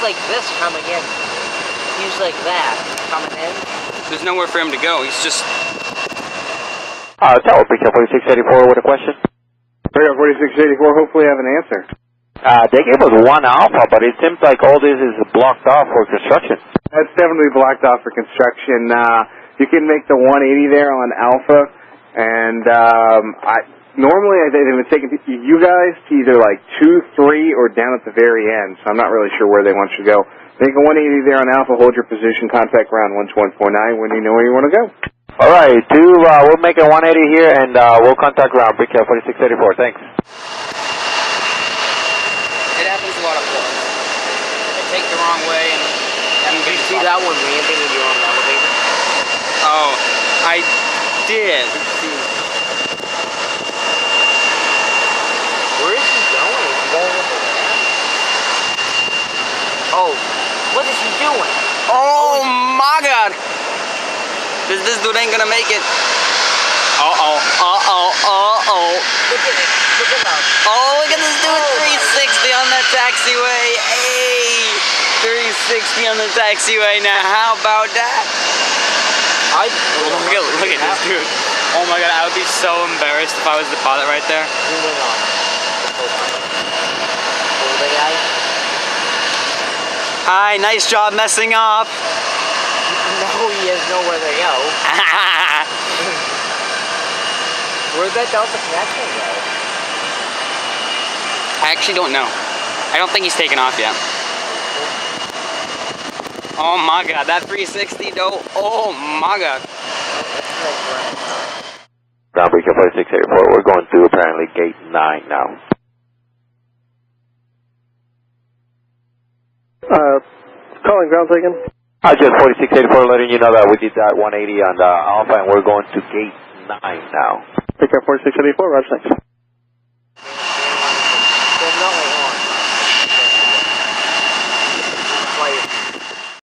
like this coming in. He's like that coming in. There's nowhere for him to go. He's just... Tower, Big 4684 with a question. Big 4684, hopefully I have an answer. They gave us 1 Alpha, but it seems like all this is blocked off for construction. That's definitely blocked off for construction. You can make the 180 there on Alpha, and normally they've been taking you guys to either like 2, 3, or down at the very end, so I'm not really sure where they want you to go. Make a 180 there on Alpha, hold your position, contact ground 12149 when you know where you want to go. All right, we'll make a 180 here, and we'll contact ground, Big 4684, thanks. It happens a lot of times. They take the wrong way and... Did you see that one landing when you were on the elevator? Oh, I did. Where is he going? Is he going up there? Oh, what is he doing? Oh my God! This dude ain't gonna make it. Uh-oh, uh-oh, uh-oh. Look at it. Look at that. Oh, look at this dude, 360 on that taxiway. Hey, 360 on the taxiway. Now, how about that? Look at this dude. Oh my God, I would be so embarrassed if I was the pilot right there. Moving on. Hold the guy. Hi, nice job messing up. No, he has nowhere to go. Where'd that Delta connection go? I actually don't know. I don't think he's taken off yet. Oh my God, that 360 though. Oh my God. Ground Big 4684, we're going through apparently gate 9 now. Calling ground taken. Just 4684 letting you know that we did that 180 on the Alpha, and we're going to gate 9 now. Pick up 4684, Roger, thanks.